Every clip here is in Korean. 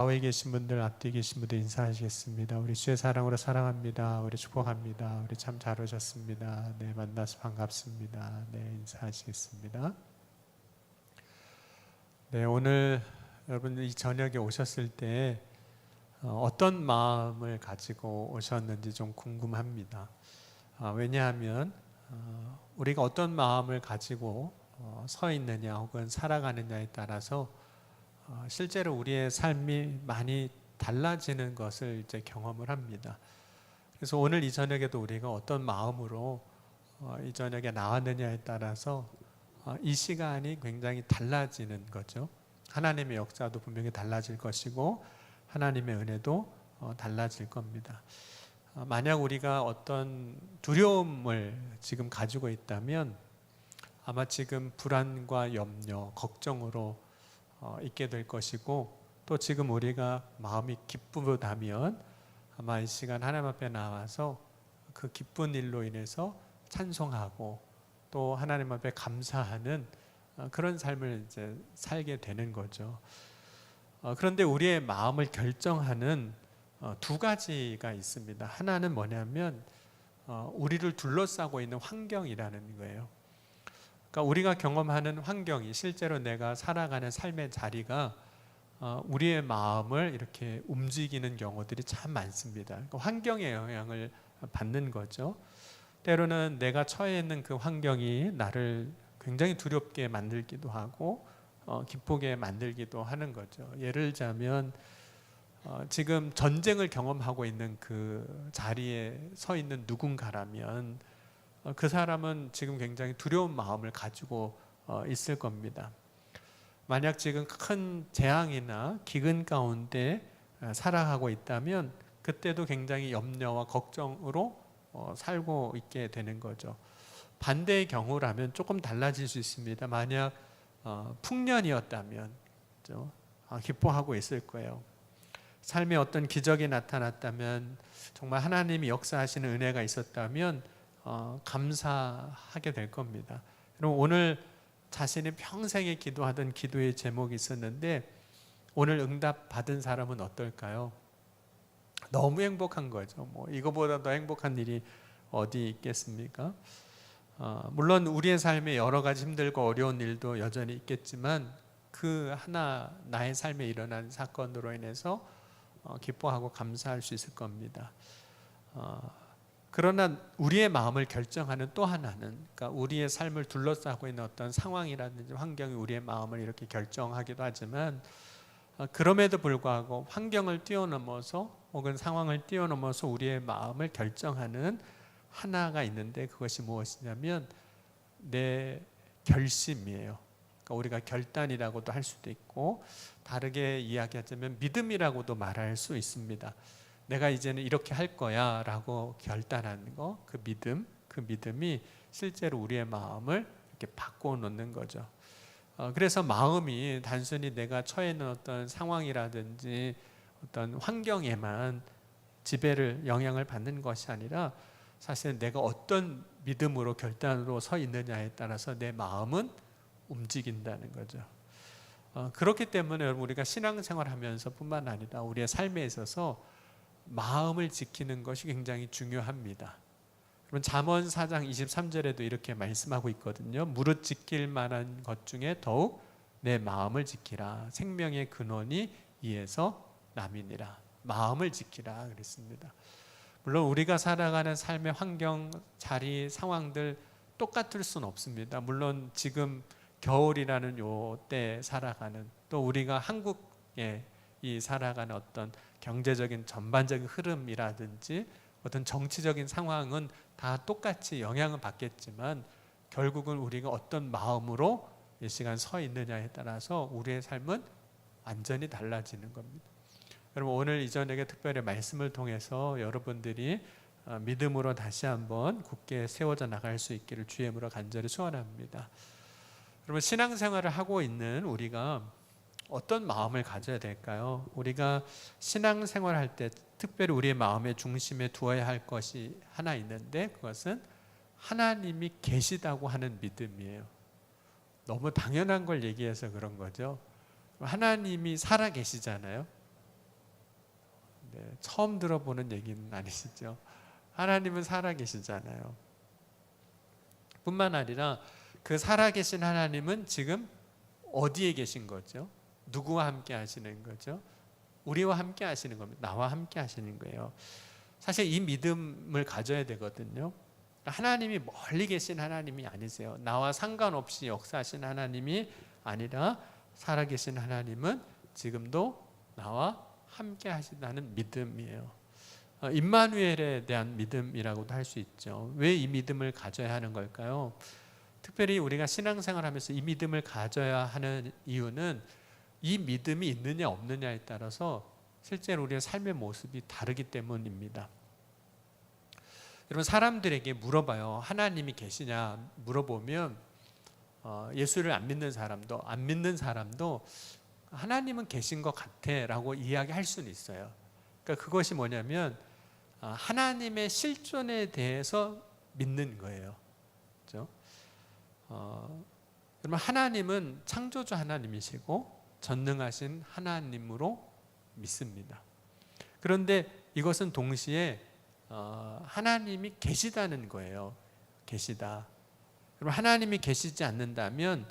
좌우에 계신 분들, 앞뒤에 계신 분들 인사하시겠습니다. 우리 주의 사랑으로 사랑합니다. 우리 축복합니다. 우리 참 잘 오셨습니다. 네, 만나서 반갑습니다. 네, 인사하시겠습니다. 네, 오늘 여러분 이 저녁에 오셨을 때 어떤 마음을 가지고 오셨는지 좀 궁금합니다. 왜냐하면 우리가 어떤 마음을 가지고 서 있느냐 혹은 살아가느냐에 따라서 실제로 우리의 삶이 많이 달라지는 것을 이제 경험을 합니다. 그래서 오늘 이 저녁에도 우리가 어떤 마음으로 이 저녁에 나왔느냐에 따라서 이 시간이 굉장히 달라지는 거죠. 하나님의 역사도 분명히 달라질 것이고 하나님의 은혜도 달라질 겁니다. 만약 우리가 어떤 두려움을 지금 가지고 있다면 아마 지금 불안과 염려, 걱정으로 있게 될 것이고, 또 지금 우리가 마음이 기쁘다면 아마 이 시간 하나님 앞에 나와서 그 기쁜 일로 인해서 찬송하고 또 하나님 앞에 감사하는 그런 삶을 이제 살게 되는 거죠. 그런데 우리의 마음을 결정하는 두 가지가 있습니다. 하나는 뭐냐면 우리를 둘러싸고 있는 환경이라는 거예요. 그러니까 우리가 경험하는 환경이, 실제로 내가 살아가는 삶의 자리가 우리의 마음을 이렇게 움직이는 경우들이 참 많습니다. 그러니까 환경의 영향을 받는 거죠. 때로는 내가 처해 있는 그 환경이 나를 굉장히 두렵게 만들기도 하고 기쁘게 만들기도 하는 거죠. 예를 들자면 지금 전쟁을 경험하고 있는 그 자리에 서 있는 누군가라면 그 사람은 지금 굉장히 두려운 마음을 가지고 있을 겁니다. 만약 지금 큰 재앙이나 기근 가운데 살아가고 있다면 그때도 굉장히 염려와 걱정으로 살고 있게 되는 거죠. 반대의 경우라면 조금 달라질 수 있습니다. 만약 풍년이었다면 기뻐하고 있을 거예요. 삶에 어떤 기적이 나타났다면, 정말 하나님이 역사하시는 은혜가 있었다면 감사하게 될 겁니다. 여러분, 오늘 자신이 평생에 기도하던 기도의 제목이 있었는데 오늘 응답 받은 사람은 어떨까요? 너무 행복한 거죠. 이거보다 더 행복한 일이 어디 있겠습니까? 물론 우리의 삶에 여러 가지 힘들고 어려운 일도 여전히 있겠지만 그 하나 나의 삶에 일어난 사건으로 인해서 기뻐하고 감사할 수 있을 겁니다. 그러나 우리의 마음을 결정하는 또 하나는, 그러니까 우리의 삶을 둘러싸고 있는 어떤 상황이라든지 환경이 우리의 마음을 이렇게 결정하기도 하지만, 그럼에도 불구하고 환경을 뛰어넘어서 혹은 상황을 뛰어넘어서 우리의 마음을 결정하는 하나가 있는데, 그것이 무엇이냐면 내 결심이에요. 그러니까 우리가 결단이라고도 할 수도 있고, 다르게 이야기하자면 믿음이라고도 말할 수 있습니다. 내가 이제는 이렇게 할 거야 라고 결단하는 거, 그 믿음이 실제로 우리의 마음을 이렇게 바꿔놓는 거죠. 그래서 마음이 단순히 내가 처해 있는 어떤 상황이라든지 어떤 환경에만 영향을 받는 것이 아니라, 사실 내가 어떤 믿음으로 결단으로 서 있느냐에 따라서 내 마음은 움직인다는 거죠. 그렇기 때문에 여러분, 우리가 신앙생활 하면서 뿐만 아니라 우리의 삶에 있어서 마음을 지키는 것이 굉장히 중요합니다. 그럼 잠언 4장 23절에도 이렇게 말씀하고 있거든요. 무릇 지킬 만한 것 중에 더욱 내 마음을 지키라. 생명의 근원이 이에서 남이니라. 마음을 지키라 그랬습니다. 물론 우리가 살아가는 삶의 환경, 자리, 상황들 똑같을 수는 없습니다. 물론 지금 겨울이라는 요 때 살아가는, 또 우리가 한국에 살아가는 어떤 경제적인 전반적인 흐름이라든지 어떤 정치적인 상황은 다 똑같이 영향을 받겠지만, 결국은 우리가 어떤 마음으로 이 시간 서 있느냐에 따라서 우리의 삶은 완전히 달라지는 겁니다. 여러분, 오늘 이 저녁에 특별히 말씀을 통해서 여러분들이 믿음으로 다시 한번 굳게 세워져 나갈 수 있기를 주의 이름으로 간절히 소원합니다. 여러분, 신앙생활을 하고 있는 우리가 어떤 마음을 가져야 될까요? 우리가 신앙생활을 할 때 특별히 우리의 마음의 중심에 두어야 할 것이 하나 있는데, 그것은 하나님이 계시다고 하는 믿음이에요. 너무 당연한 걸 얘기해서 그런 거죠. 하나님이 살아 계시잖아요. 네, 처음 들어보는 얘기는 아니시죠? 하나님은 살아계시잖아요. 뿐만 아니라 그 살아계신 하나님은 지금 어디에 계신 거죠? 누구와 함께 하시는 거죠? 우리와 함께 하시는 겁니다. 나와 함께 하시는 거예요. 사실 이 믿음을 가져야 되거든요. 하나님이 멀리 계신 하나님이 아니세요. 나와 상관없이 역사하신 하나님이 아니라 살아계신 하나님은 지금도 나와 함께 하신다는 믿음이에요. 임마누엘에 대한 믿음이라고도 할 수 있죠. 왜 이 믿음을 가져야 하는 걸까요? 특별히 우리가 신앙생활하면서 이 믿음을 가져야 하는 이유는 이 믿음이 있느냐 없느냐에 따라서 실제로 우리의 삶의 모습이 다르기 때문입니다. 여러분, 사람들에게 물어봐요. 하나님이 계시냐 물어보면 예수를 안 믿는 사람도 하나님은 계신 것 같아 라고 이야기할 수는 있어요. 그러니까 그것이 뭐냐면 하나님의 실존에 대해서 믿는 거예요. 그렇죠? 그러면 하나님은 창조주 하나님이시고 전능하신 하나님으로 믿습니다. 그런데 이것은 동시에 하나님이 계시다는 거예요. 계시다. 그럼 하나님이 계시지 않는다면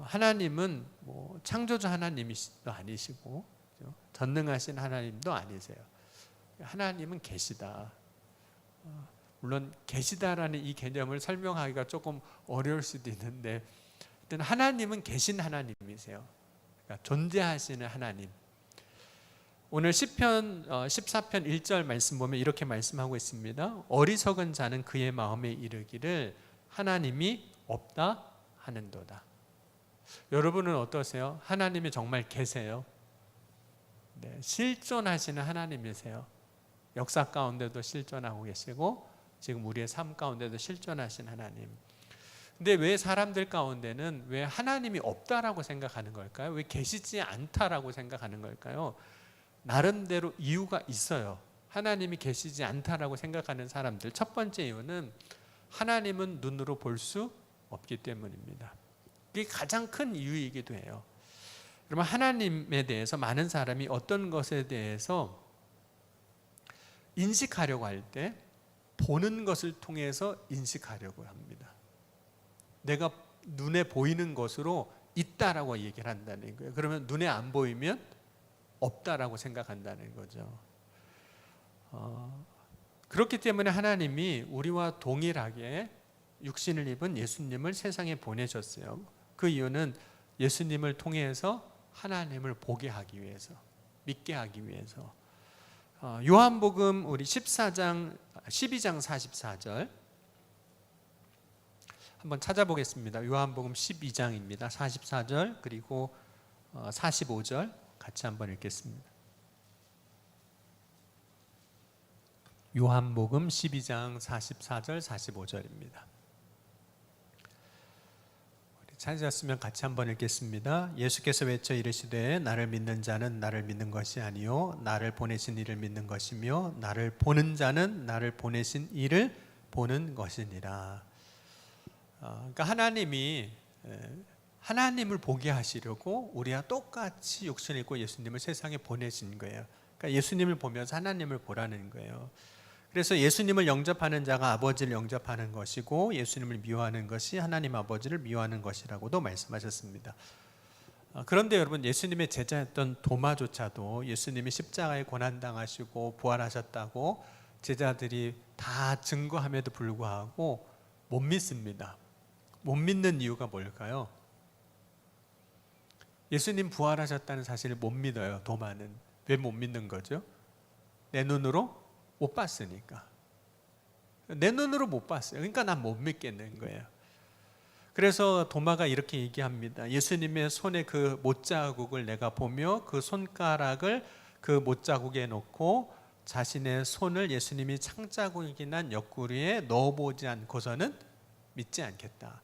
하나님은 뭐 창조주 하나님이시도 아니시고 전능하신 하나님도 아니세요. 하나님은 계시다. 물론 계시다라는 이 개념을 설명하기가 조금 어려울 수도 있는데 일단 하나님은 계신 하나님이세요. 그러니까 존재하시는 하나님. 오늘 시편 14편 1절 말씀 보면 이렇게 말씀하고 있습니다. 어리석은 자는 그의 마음에 이르기를 하나님이 없다 하는도다. 여러분은 어떠세요? 하나님이 정말 계세요? 네, 실존하시는 하나님이세요. 역사 가운데도 실존하고 계시고 지금 우리의 삶 가운데도 실존하신 하나님. 근데 왜 사람들 가운데는 왜 하나님이 없다라고 생각하는 걸까요? 왜 계시지 않다라고 생각하는 걸까요? 나름대로 이유가 있어요. 하나님이 계시지 않다라고 생각하는 사람들, 첫 번째 이유는 하나님은 눈으로 볼 수 없기 때문입니다. 이게 가장 큰 이유이기도 해요. 그러면 하나님에 대해서 많은 사람이 어떤 것에 대해서 인식하려고 할 때 보는 것을 통해서 인식하려고 합니다. 내가 눈에 보이는 것으로 있다라고 얘기를 한다는 거예요. 그러면 눈에 안 보이면 없다라고 생각한다는 거죠. 그렇기 때문에 하나님이 우리와 동일하게 육신을 입은 예수님을 세상에 보내셨어요. 그 이유는 예수님을 통해서 하나님을 보게 하기 위해서, 믿게 하기 위해서. 요한복음 우리 12장 44절 한번 찾아보겠습니다. 요한복음 12장입니다. 44절 그리고 45절 같이 한번 읽겠습니다. 요한복음 12장 44절 45절입니다. 찾으셨으면 같이 한번 읽겠습니다. 예수께서 외쳐 이르시되 나를 믿는 자는 나를 믿는 것이 아니요 나를 보내신 이를 믿는 것이며 나를 보는 자는 나를 보내신 이를 보는 것이니라. 그러니까 하나님이 하나님을 보게 하시려고 우리와 똑같이 육신을 입고 예수님을 세상에 보내신 거예요. 그러니까 예수님을 보면서 하나님을 보라는 거예요. 그래서 예수님을 영접하는 자가 아버지를 영접하는 것이고 예수님을 미워하는 것이 하나님 아버지를 미워하는 것이라고도 말씀하셨습니다. 그런데 여러분, 예수님의 제자였던 도마조차도 예수님이 십자가에 고난당하시고 부활하셨다고 제자들이 다 증거함에도 불구하고 못 믿습니다. 못 믿는 이유가 뭘까요? 예수님 부활하셨다는 사실을 못 믿어요. 도마는. 왜 못 믿는 거죠? 내 눈으로 못 봤으니까. 내 눈으로 못 봤어요. 그러니까 난 못 믿겠는 거예요. 그래서 도마가 이렇게 얘기합니다. 예수님의 손에 그 못자국을 내가 보며 그 손가락을 그 못자국에 놓고 자신의 손을 예수님이 창자국이 난 옆구리에 넣어보지 않고서는 믿지 않겠다.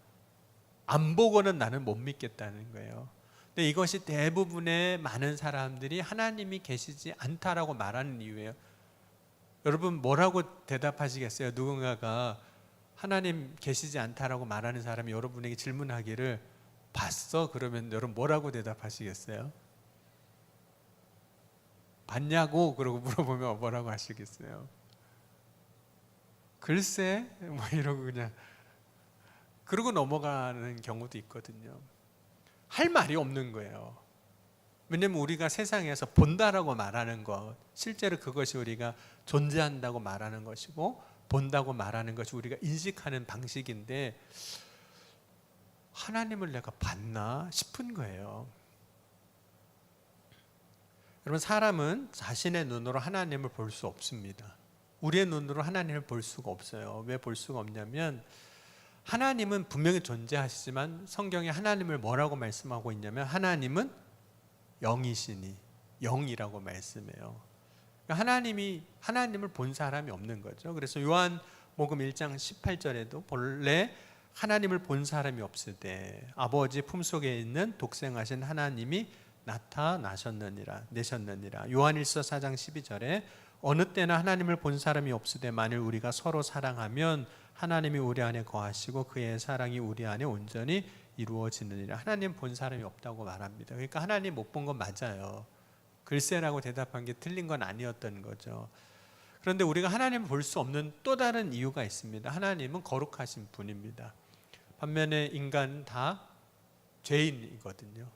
안 보고는 나는 못 믿겠다는 거예요. 근데 이것이 대부분의 많은 사람들이 하나님이 계시지 않다라고 말하는 이유예요. 여러분, 뭐라고 대답하시겠어요? 누군가가 하나님 계시지 않다라고 말하는 사람이 여러분에게 질문하기를 봤어? 그러면 여러분 뭐라고 대답하시겠어요? 봤냐고 그러고 물어보면 뭐라고 하시겠어요? 글쎄 뭐 이러고 그냥 그러고 넘어가는 경우도 있거든요. 할 말이 없는 거예요. 왜냐면 우리가 세상에서 본다라고 말하는 것, 실제로 그것이 우리가 존재한다고 말하는 것이고 본다고 말하는 것이 우리가 인식하는 방식인데, 하나님을 내가 봤나 싶은 거예요. 여러분, 사람은 자신의 눈으로 하나님을 볼 수 없습니다. 우리의 눈으로 하나님을 볼 수가 없어요. 왜 볼 수가 없냐면, 하나님은 분명히 존재하시지만 성경에 하나님을 뭐라고 말씀하고 있냐면, 하나님은 영이시니 영이라고 말씀해요. 하나님을 본 사람이 없는 거죠. 그래서 요한복음 1장 18절에도 본래 하나님을 본 사람이 없을 때 아버지 품속에 있는 독생하신 하나님이 내셨느니라. 요한일서 4장 12절에 어느 때나 하나님을 본 사람이 없을 때 만일 우리가 서로 사랑하면 하나님이 우리 안에 거하시고 그의 사랑이 우리 안에 온전히 이루어지느니라. 하나님 본 사람이 없다고 말합니다. 그러니까 하나님 못 본 건 맞아요. 글쎄라고 대답한 게 틀린 건 아니었던 거죠. 그런데 우리가 하나님을 볼 수 없는 또 다른 이유가 있습니다. 하나님은 거룩하신 분입니다. 반면에 인간은 다 죄인이거든요.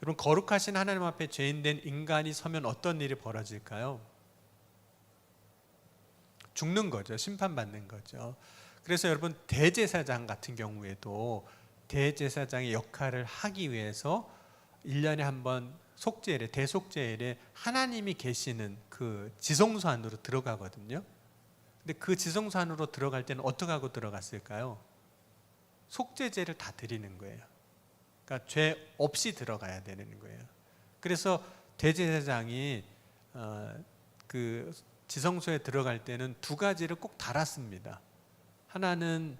여러분, 거룩하신 하나님 앞에 죄인된 인간이 서면 어떤 일이 벌어질까요? 죽는 거죠. 심판받는 거죠. 그래서 여러분, 대제사장 같은 경우에도 대제사장의 역할을 하기 위해서 1년에 한 번 대속죄일에 하나님이 계시는 그 지성소 안으로 들어가거든요. 근데 그 지성소 안으로 들어갈 때는 어떻게 하고 들어갔을까요? 속죄제를 다 드리는 거예요. 그러니까 죄 없이 들어가야 되는 거예요. 그래서 대제사장이 그 지성소에 들어갈 때는 두 가지를 꼭 달았습니다. 하나는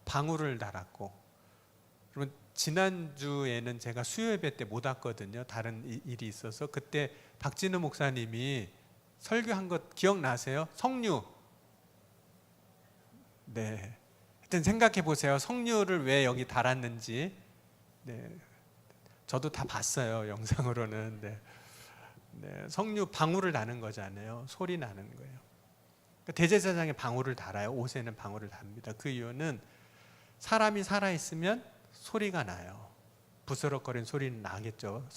방울을 달았고, 그러면 지난주에는 제가 수요예배 때 못 왔거든요. 다른 일이 있어서. 그때 박진우 목사님이 설교한 것 기억나세요? 석류. 네. 하여튼 생각해 보세요. 석류를 왜 여기 달았는지. 네. 저도 다 봤어요. 영상으로는. 네. 네. 석류 방울을 나는 거잖아요. 소리 나는 거예요. 그러니까 대제사장에 방울을 달아요. 옷에는 방울을 답니다. 그 이유는 사람이 살아있으면 소리가 나요. 부스럭거리는 소리는 나겠죠.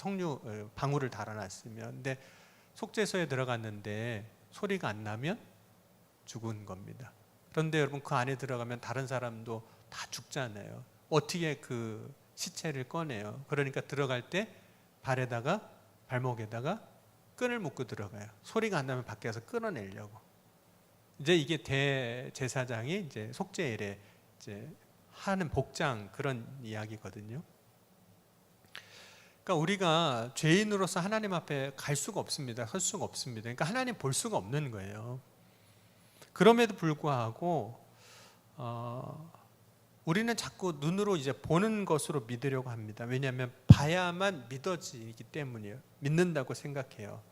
방울을 달아놨으면. 근데 속죄소에 들어갔는데 소리가 안 나면 죽은 겁니다. 그런데 여러분, 그 안에 들어가면 다른 사람도 다 죽잖아요. 어떻게 그 시체를 꺼내요? 그러니까 들어갈 때 발목에다가 끈을 묶고 들어가요. 소리가 안 나면 밖에서 끊어내려고. 이제 이게 대제사장이 이제 속죄일에 이제 하는 복장, 그런 이야기거든요. 그러니까 우리가 죄인으로서 하나님 앞에 갈 수가 없습니다. 설 수가 없습니다. 그러니까 하나님 볼 수가 없는 거예요. 그럼에도 불구하고 우리는 자꾸 눈으로 이제 보는 것으로 믿으려고 합니다. 왜냐하면 봐야만 믿어지기 때문이에요. 믿는다고 생각해요.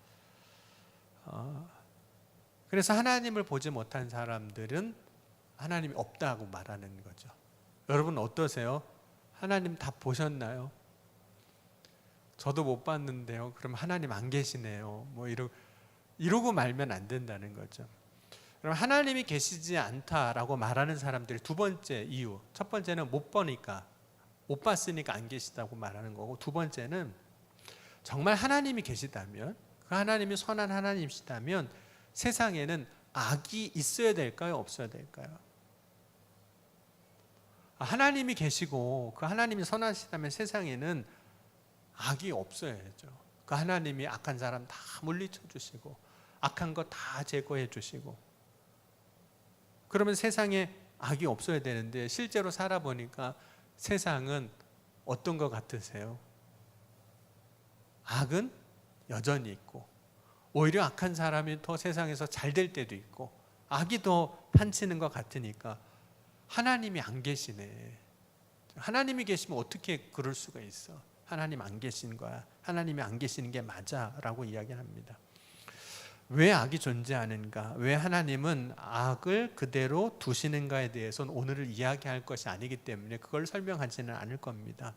그래서 하나님을 보지 못한 사람들은 하나님이 없다고 말하는 거죠. 여러분 어떠세요? 하나님 다 보셨나요? 저도 못 봤는데요. 그럼 하나님 안 계시네요. 뭐 이러고 말면 안 된다는 거죠. 그럼 하나님이 계시지 않다라고 말하는 사람들이 두 번째 이유. 첫 번째는 못 봤으니까 안 계시다고 말하는 거고, 두 번째는 정말 하나님이 계시다면, 그 하나님이 선한 하나님이시다면 세상에는 악이 있어야 될까요? 없어야 될까요? 하나님이 계시고 그 하나님이 선하시다면 세상에는 악이 없어야죠. 그 하나님이 악한 사람 다 물리쳐 주시고 악한 거 다 제거해 주시고, 그러면 세상에 악이 없어야 되는데 실제로 살아보니까 세상은 어떤 것 같으세요? 악은 여전히 있고, 오히려 악한 사람이 더 세상에서 잘 될 때도 있고, 악이 더 판치는 것 같으니까 하나님이 안 계시네. 하나님이 계시면 어떻게 그럴 수가 있어? 하나님 안 계신 거야. 하나님이 안 계시는 게 맞아 라고 이야기합니다. 왜 악이 존재하는가? 왜 하나님은 악을 그대로 두시는가에 대해서는 오늘을 이야기할 것이 아니기 때문에 그걸 설명하지는 않을 겁니다.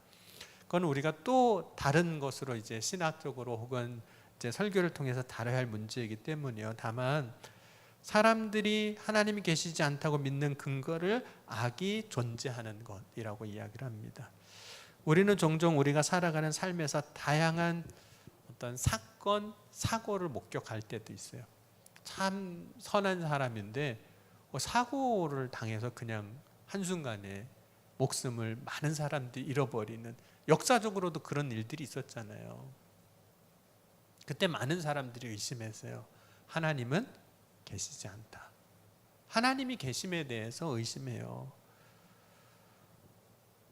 그건 우리가 또 다른 것으로 이제 신학적으로 혹은 이제 설교를 통해서 다뤄야 할 문제이기 때문이요. 다만 사람들이 하나님이 계시지 않다고 믿는 근거를 악이 존재하는 것이라고 이야기를 합니다. 우리는 종종 우리가 살아가는 삶에서 다양한 어떤 사건, 사고를 목격할 때도 있어요. 참 선한 사람인데 사고를 당해서 그냥 한순간에 목숨을 많은 사람들이 잃어버리는, 역사적으로도 그런 일들이 있었잖아요. 그때 많은 사람들이 의심했어요. 하나님은 계시지 않다. 하나님이 계심에 대해서 의심해요.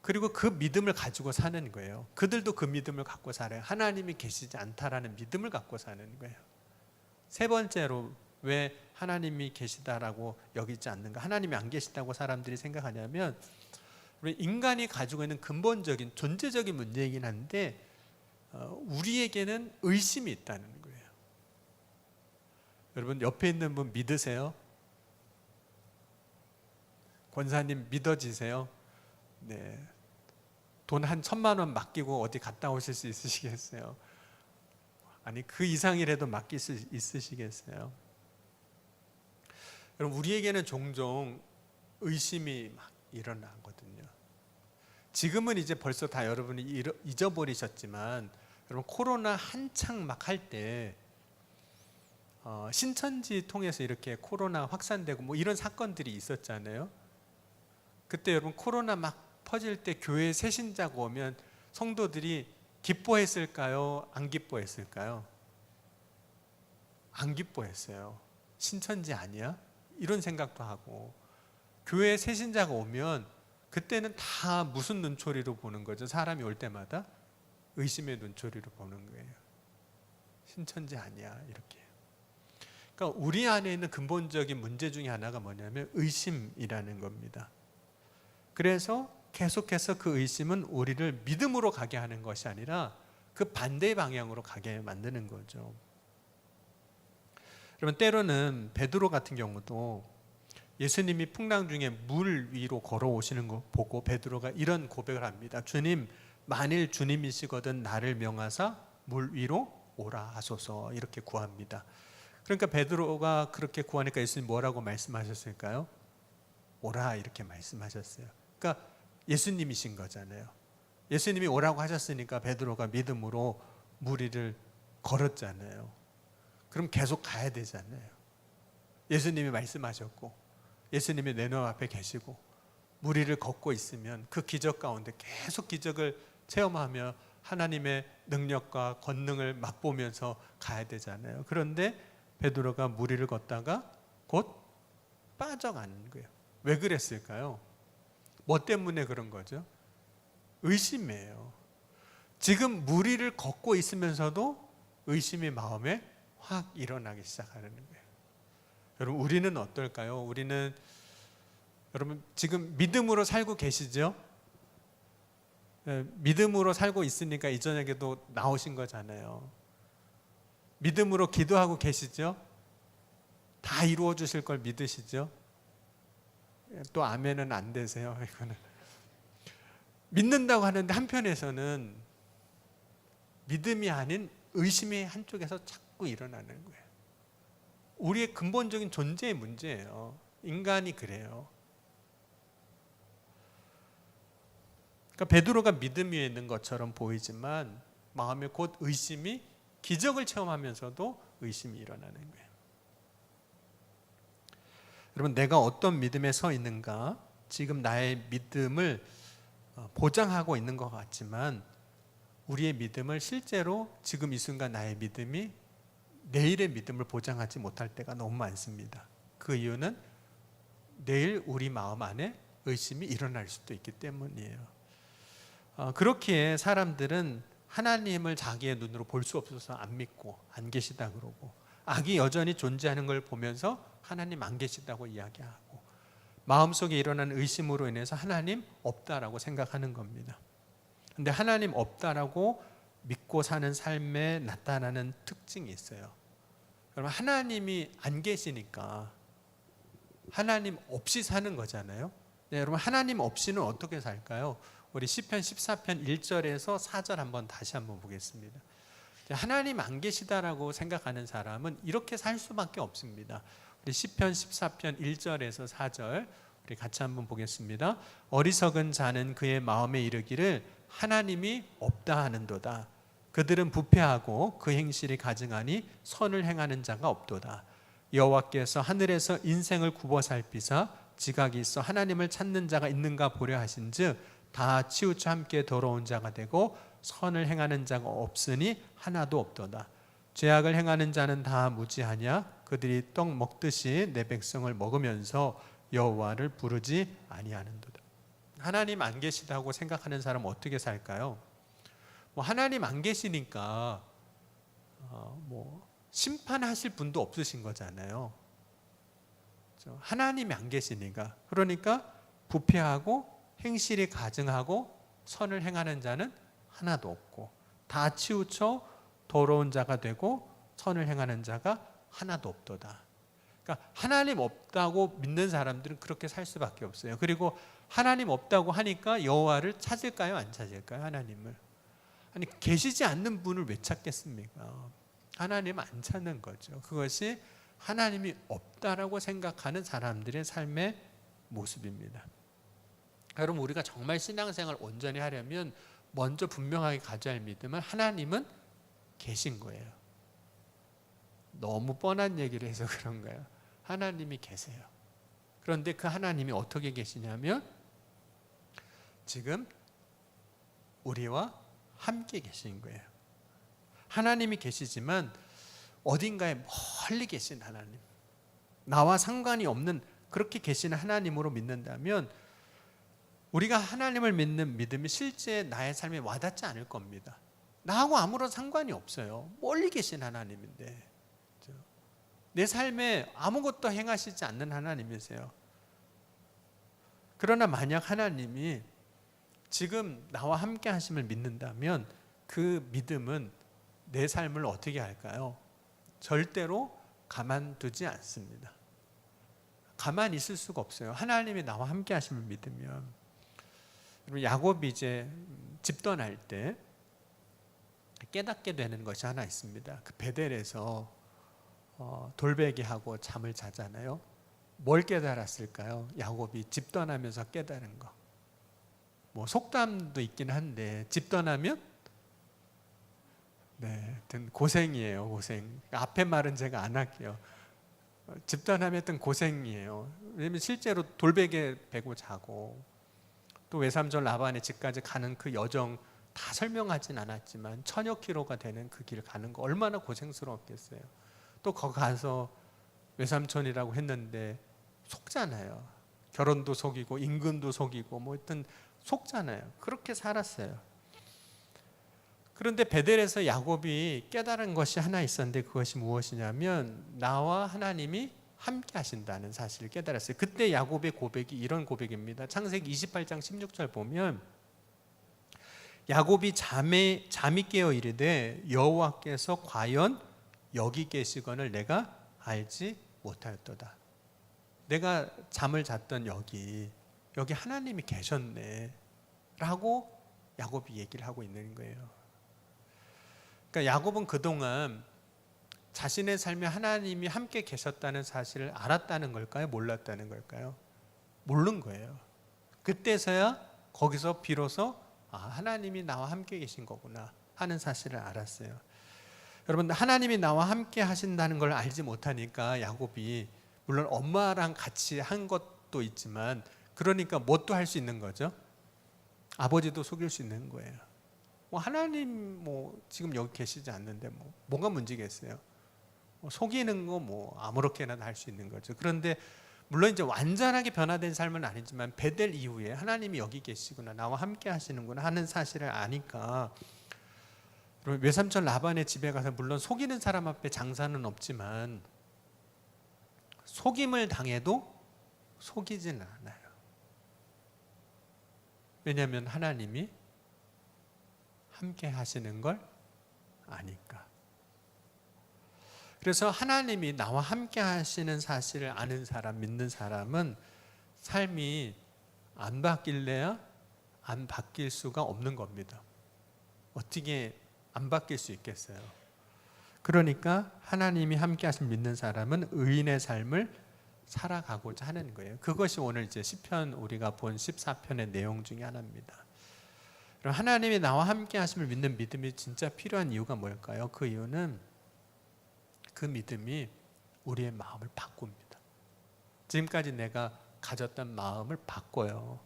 그리고 그 믿음을 가지고 사는 거예요. 그들도 그 믿음을 갖고 살아요. 하나님이 계시지 않다라는 믿음을 갖고 사는 거예요. 세 번째로 왜 하나님이 계시다라고 여기지 않는가? 하나님이 안 계시다고 사람들이 생각하냐면 인간이 가지고 있는 근본적인 존재적인 문제이긴 한데 우리에게는 의심이 있다는 거예요. 여러분 옆에 있는 분 믿으세요? 권사님 믿어지세요? 네. 돈 한 1,000만 원 맡기고 어디 갔다 오실 수 있으시겠어요? 아니 그 이상이라도 맡길 수 있으시겠어요? 여러분 우리에게는 종종 의심이 막 일어나거든요. 지금은 이제 벌써 다 여러분이 잊어버리셨지만 여러분 코로나 한창 막 할 때 신천지 통해서 이렇게 코로나 확산되고 뭐 이런 사건들이 있었잖아요. 그때 여러분 코로나 막 퍼질 때 교회에 새신자가 오면 성도들이 기뻐했을까요? 안 기뻐했을까요? 안 기뻐했어요. 신천지 아니야? 이런 생각도 하고, 교회에 새신자가 오면 그때는 다 무슨 눈초리로 보는 거죠? 사람이 올 때마다 의심의 눈초리로 보는 거예요. 신천지 아니야 이렇게. 그러니까 우리 안에 있는 근본적인 문제 중에 하나가 뭐냐면 의심이라는 겁니다. 그래서 계속해서 그 의심은 우리를 믿음으로 가게 하는 것이 아니라 그 반대의 방향으로 가게 만드는 거죠. 여러분 때로는 베드로 같은 경우도 예수님이 풍랑 중에 물 위로 걸어오시는 거 보고 베드로가 이런 고백을 합니다. 주님, 만일 주님이시거든 나를 명하사 물 위로 오라 하소서, 이렇게 구합니다. 그러니까 베드로가 그렇게 구하니까 예수님 뭐라고 말씀하셨을까요? 오라 이렇게 말씀하셨어요. 그러니까 예수님이신 거잖아요. 예수님이 오라고 하셨으니까 베드로가 믿음으로 물 위를 걸었잖아요. 그럼 계속 가야 되잖아요. 예수님이 말씀하셨고 예수님이 내 눈앞에 계시고 물 위를 걷고 있으면 그 기적 가운데 계속 기적을 체험하며 하나님의 능력과 권능을 맛보면서 가야 되잖아요. 그런데 베드로가 물 위를 걷다가 곧 빠져가는 거예요. 왜 그랬을까요? 뭐 때문에 그런 거죠? 의심이에요. 지금 물 위를 걷고 있으면서도 의심이 마음에 확 일어나기 시작하는 거예요. 여러분 우리는 어떨까요? 우리는 여러분 지금 믿음으로 살고 계시죠? 믿음으로 살고 있으니까 이 저녁에도 나오신 거잖아요. 믿음으로 기도하고 계시죠? 다 이루어 주실 걸 믿으시죠? 또 아멘은 안 되세요. 이거는 믿는다고 하는데 한편에서는 믿음이 아닌 의심이 한쪽에서 자꾸 일어나는 거예요. 우리의 근본적인 존재의 문제예요. 인간이 그래요. 그러니까 베드로가 믿음 위에 있는 것처럼 보이지만 마음에 곧 의심이, 기적을 체험하면서도 의심이 일어나는 거예요. 여러분 내가 어떤 믿음에 서 있는가, 지금 나의 믿음을 보장하고 있는 것 같지만 우리의 믿음을 실제로 지금 이 순간 나의 믿음이 내일의 믿음을 보장하지 못할 때가 너무 많습니다. 그 이유는 내일 우리 마음 안에 의심이 일어날 수도 있기 때문이에요. 그렇기에 사람들은 하나님을 자기의 눈으로 볼 수 없어서 안 믿고 안 계시다 그러고, 악이 여전히 존재하는 걸 보면서 하나님 안 계시다고 이야기하고, 마음속에 일어나는 의심으로 인해서 하나님 없다라고 생각하는 겁니다. 근데 하나님 없다라고 믿고 사는 삶에 나타나는 특징이 있어요. 여러분 하나님이 안 계시니까 하나님 없이 사는 거잖아요. 네, 여러분 하나님 없이는 어떻게 살까요? 우리 시편 14편 1절에서 4절 한번 다시 한번 보겠습니다. 하나님 안 계시다라고 생각하는 사람은 이렇게 살 수밖에 없습니다. 우리 시편 14편 1절에서 4절 우리 같이 한번 보겠습니다. 어리석은 자는 그의 마음에 이르기를 하나님이 없다 하는도다. 그들은 부패하고 그 행실이 가증하니 선을 행하는 자가 없도다. 여호와께서 하늘에서 인생을 굽어 살피사 지각이 있어 하나님을 찾는 자가 있는가 보려 하신즉 다 치우쳐 함께 더러운 자가 되고 선을 행하는 자가 없으니 하나도 없도다. 죄악을 행하는 자는 다 무지하냐? 그들이 떡 먹듯이 내 백성을 먹으면서 여호와를 부르지 아니하는도다. 하나님 안 계시다고 생각하는 사람은 어떻게 살까요? 하나님 안 계시니까 심판하실 분도 없으신 거잖아요. 하나님이 안 계시니까. 그러니까 부패하고 행실이 가증하고 선을 행하는 자는 하나도 없고 다 치우쳐 더러운 자가 되고 선을 행하는 자가 하나도 없도다. 그러니까 하나님 없다고 믿는 사람들은 그렇게 살 수밖에 없어요. 그리고 하나님 없다고 하니까 여호와를 찾을까요? 안 찾을까요? 하나님을. 아니 계시지 않는 분을 왜 찾겠습니까? 하나님 안 찾는 거죠. 그것이 하나님이 없다라고 생각하는 사람들의 삶의 모습입니다. 여러분 우리가 정말 신앙생활 온전히 하려면 먼저 분명하게 가져야 할 믿음은 하나님은 계신 거예요. 너무 뻔한 얘기를 해서 그런가요? 하나님이 계세요. 그런데 그 하나님이 어떻게 계시냐면 지금 우리와 함께 계신 거예요. 하나님이 계시지만 어딘가에 멀리 계신 하나님, 나와 상관이 없는 그렇게 계시는 하나님으로 믿는다면 우리가 하나님을 믿는 믿음이 실제 나의 삶에 와닿지 않을 겁니다. 나하고 아무런 상관이 없어요. 멀리 계신 하나님인데 내 삶에 아무것도 행하시지 않는 하나님이세요. 그러나 만약 하나님이 지금 나와 함께 하심을 믿는다면 그 믿음은 내 삶을 어떻게 할까요? 절대로 가만두지 않습니다. 가만히 있을 수가 없어요. 하나님이 나와 함께 하심을 믿으면. 야곱이 이제 집 떠날 때 깨닫게 되는 것이 하나 있습니다. 그 베델에서 돌베개하고 잠을 자잖아요. 뭘 깨달았을까요? 야곱이 집 떠나면서 깨달은 거. 속담도 있긴 한데 집 떠나면 고생이에요. 고생. 앞에 말은 제가 안 할게요. 집 떠나면 했던 고생이에요. 왜냐면 실제로 돌베개 베고 자고 또 외삼촌 라반의 집까지 가는 그 여정 다 설명하진 않았지만 1000여 킬로가 되는 그 길을 가는 거 얼마나 고생스러웠겠어요. 또 거기 가서 외삼촌이라고 했는데 속잖아요. 결혼도 속이고 임금도 속이고 하여튼 속잖아요. 그렇게 살았어요. 그런데 베델에서 야곱이 깨달은 것이 하나 있었는데 그것이 무엇이냐면 나와 하나님이 함께 하신다는 사실을 깨달았어요. 그때 야곱의 고백이 이런 고백입니다. 창세기 28장 16절 보면 야곱이 잠이 깨어 이르되 여호와께서 과연 여기 계시거늘 내가 알지 못하였도다. 내가 잠을 잤던 여기 하나님이 계셨네 라고 야곱이 얘기를 하고 있는 거예요. 그러니까 야곱은 그동안 자신의 삶에 하나님이 함께 계셨다는 사실을 알았다는 걸까요? 몰랐다는 걸까요? 모른 거예요. 그때서야 거기서 비로소 하나님이 나와 함께 계신 거구나 하는 사실을 알았어요. 여러분 하나님이 나와 함께 하신다는 걸 알지 못하니까 야곱이 물론 엄마랑 같이 한 것도 있지만 그러니까 뭣도 할 수 있는 거죠? 아버지도 속일 수 있는 거예요. 하나님 지금 여기 계시지 않는데 뭐가 문제겠어요? 속이는 거 아무렇게나 할 수 있는 거죠. 그런데 물론 이제 완전하게 변화된 삶은 아니지만 베델 이후에 하나님이 여기 계시구나 나와 함께 하시는구나 하는 사실을 아니까 외삼촌 라반의 집에 가서 물론 속이는 사람 앞에 장사는 없지만 속임을 당해도 속이지는 않아요. 왜냐하면 하나님이 함께 하시는 걸 아니까. 그래서 하나님이 나와 함께 하시는 사실을 아는 사람, 믿는 사람은 삶이 안 바뀔래야 안 바뀔 수가 없는 겁니다. 어떻게 안 바뀔 수 있겠어요. 그러니까 하나님이 함께 하심 믿는 사람은 의인의 삶을 살아가고자 하는 거예요. 그것이 오늘 이제 시편 우리가 본 14편의 내용 중에 하나입니다. 그럼 하나님이 나와 함께 하심을 믿는 믿음이 진짜 필요한 이유가 뭘까요? 그 이유는 그 믿음이 우리의 마음을 바꿉니다. 지금까지 내가 가졌던 마음을 바꿔요.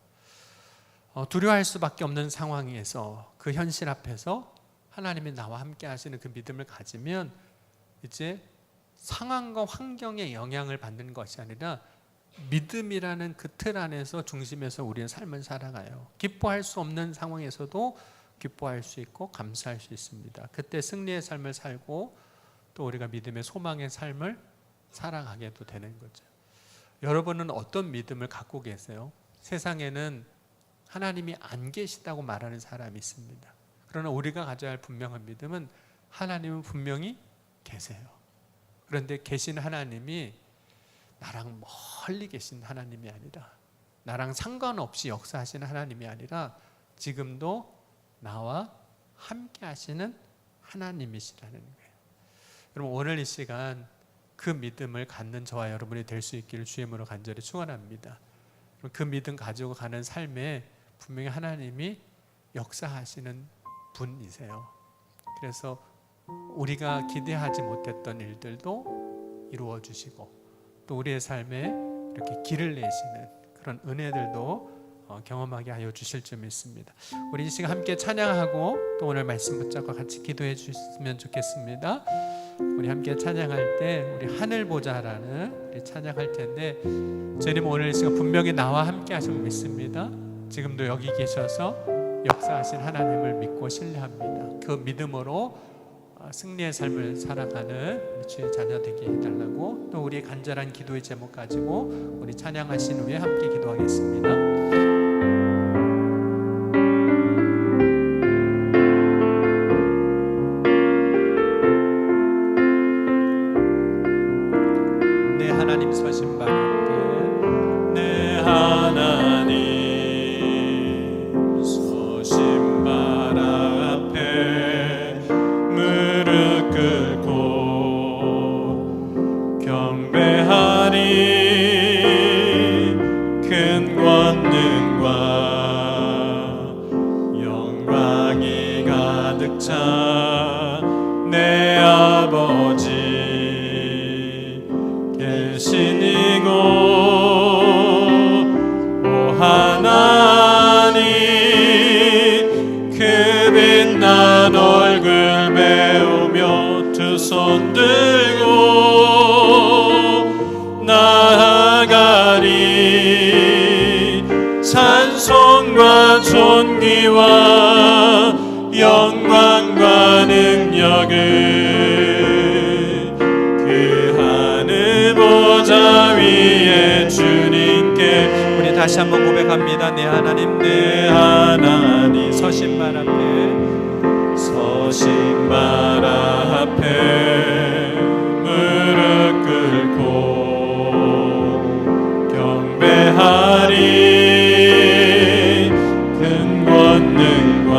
두려워할 수밖에 없는 상황에서 그 현실 앞에서 하나님이 나와 함께 하시는 그 믿음을 가지면 이제 상황과 환경에 영향을 받는 것이 아니라 믿음이라는 그 틀 안에서 중심에서 우리는 삶을 살아가요. 기뻐할 수 없는 상황에서도 기뻐할 수 있고 감사할 수 있습니다. 그때 승리의 삶을 살고 또 우리가 믿음의 소망의 삶을 살아가게도 되는 거죠. 여러분은 어떤 믿음을 갖고 계세요? 세상에는 하나님이 안 계시다고 말하는 사람이 있습니다. 그러나 우리가 가져야 할 분명한 믿음은 하나님은 분명히 계세요. 그런데 계신 하나님이 나랑 멀리 계신 하나님이 아니라, 나랑 상관없이 역사하시는 하나님이 아니라 지금도 나와 함께 하시는 하나님이시라는 거예요. 여러분, 오늘 이 시간 그 믿음을 갖는 저와 여러분이 될 수 있기를 주의 이름으로 간절히 축원합니다. 그 믿음 가지고 가는 삶에 분명히 하나님이 역사하시는 분이세요. 그래서 우리가 기대하지 못했던 일들도 이루어 주시고 또 우리의 삶에 이렇게 길을 내시는 그런 은혜들도 경험하게 하여 주실 줄 믿습니다. 우리 이 시간 함께 찬양하고 또 오늘 말씀 붙잡고 같이 기도해 주셨으면 좋겠습니다. 우리 함께 찬양할 때 우리 하늘 보자라는 우리 찬양할 텐데, 주님 오늘 이 시간 분명히 나와 함께 하심을 믿습니다. 지금도 여기 계셔서 역사하신 하나님을 믿고 신뢰합니다. 그 믿음으로 승리의 삶을 살아가는 주의 자녀 되게 해달라고, 또 우리의 간절한 기도의 제목 가지고 우리 찬양하신 후에 함께 기도하겠습니다. 내 하나님 서신 발 앞에, 내 하나님 서신 발 앞에 무릎 꿇고 경배하리. 큰 권능과 영광이 가득 찬 내 아버지 계신 이곳, 오 하나님 그 빛난 얼굴 배우며 두 손 들고 나아가리. 찬송과 존귀와 영광과 능력을 그 하늘 보좌 위에 주님께. 우리 다시 한번 고백합니다. 내 하나님, 내 하나님 서신 발 앞에, 서신 발 앞에 무릎 꿇고 경배하리. 큰 권능과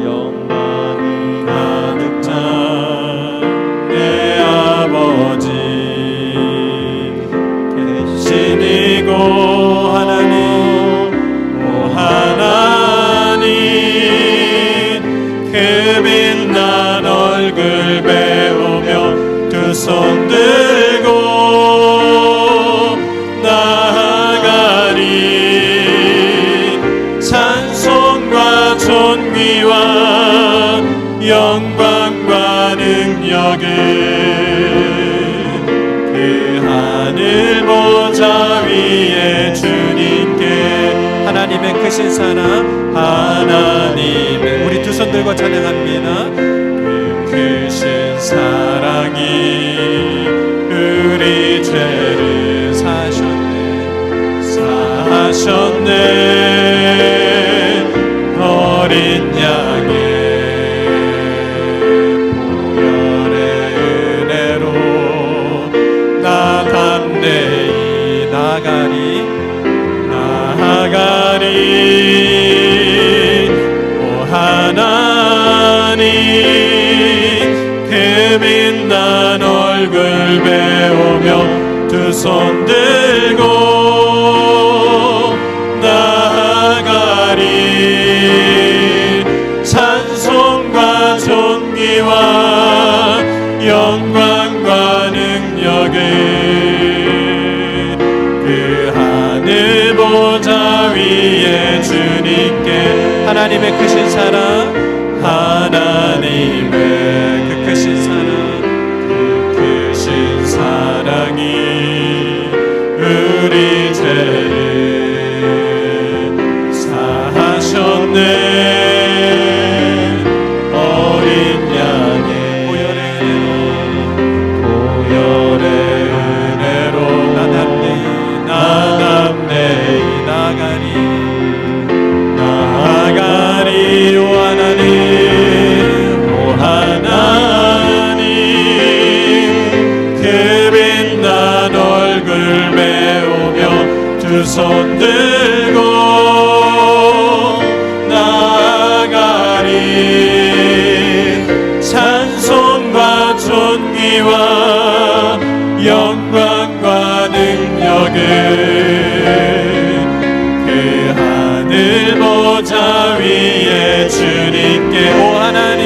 영광이 가득 찬 내 아버지 계신 이곳, 하나님, 오 하나님 그 빛난 얼굴 배우며 두 손 들고 나아가리. 찬송과 존귀와 영광과 능력을 그 하늘 보좌 위에 주님께. 하나님의 크신 사랑, 하나님의, 우리 두 손 들고 찬양합니다. 그 크신 사랑이 우리 죄를 사셨네. 어린 양의 보혈의 은혜로 나 담대히 나가리. 오 하나님 난 얼굴 배우며 두 손 들고 나아가리. 찬송과 존귀와 영광과 능력을 그 하늘 보좌 위에 주님께. 하나님의 크신 사랑, 하나님의 그 크신 사랑, 그 크신 사랑이 우리 죄를 사하셨네. 어린 양의 보혈의 은혜로 나답네 나가리. 오 하나님, 오 하나님, 그 빛난 얼굴 메우며 두 손 들고 나아가리. 찬송과 존귀와 영광과 능력을 그 하늘 보좌 위에 주님께. 오 하나님,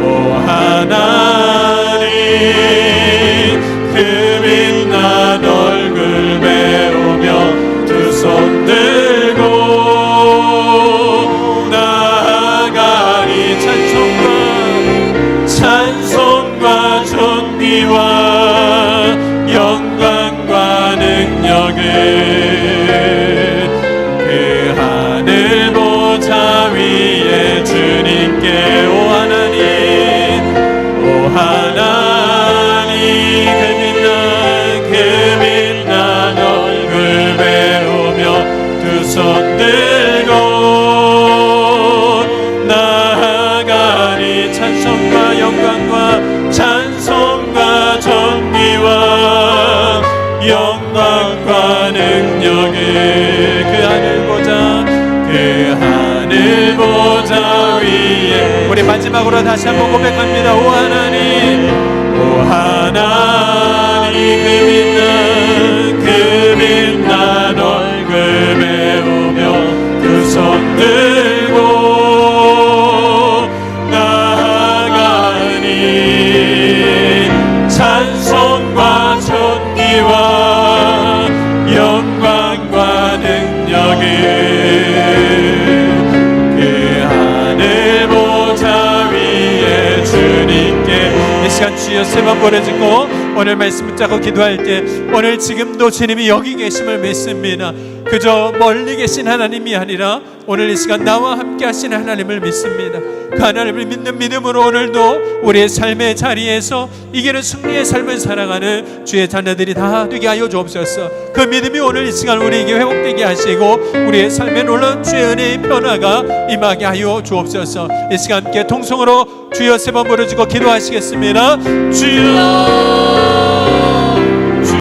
오 하나님, 그 빛난 얼굴 메우며 두 손 들고 나아가리. 찬송과 존귀와 영광과 능력을 그 하늘 보좌 위에 주님께. 오 하나님, 오 하나님, 그 빛난 얼굴 배우며 두 손 들고 나아가리. 찬송과 영광과 존귀와 영광과 능력을 그 하늘 보좌 위에. 우리 마지막으로 다시 한번 고백합니다. 오 하나님, 오 하나님, 그 빛난 얼굴 배우며 두 손 들고 나아가니. 찬송과 존귀와 영광과 능력을 그 하늘 보좌 위에 주님께. 이 시간 주여 세 번 부르짖고 오늘 말씀 붙잡고 기도할 때 오늘 지금도 주님이 여기 계심을 믿습니다. 그저 멀리 계신 하나님이 아니라 오늘 이 시간 나와 함께 하시는 하나님을 믿습니다. 그 하나님을 믿는 믿음으로 오늘도 우리의 삶의 자리에서 이기는 승리의 삶을 살아가는 주의 자녀들이 다 되게 하여 주옵소서. 그 믿음이 오늘 이 시간 우리에게 회복되게 하시고 우리의 삶에 놀라운 주의 은혜의 변화가 임하게 하여 주옵소서. 이 시간 함께 통성으로 주여 세 번 부르짖고 기도하시겠습니다. 주여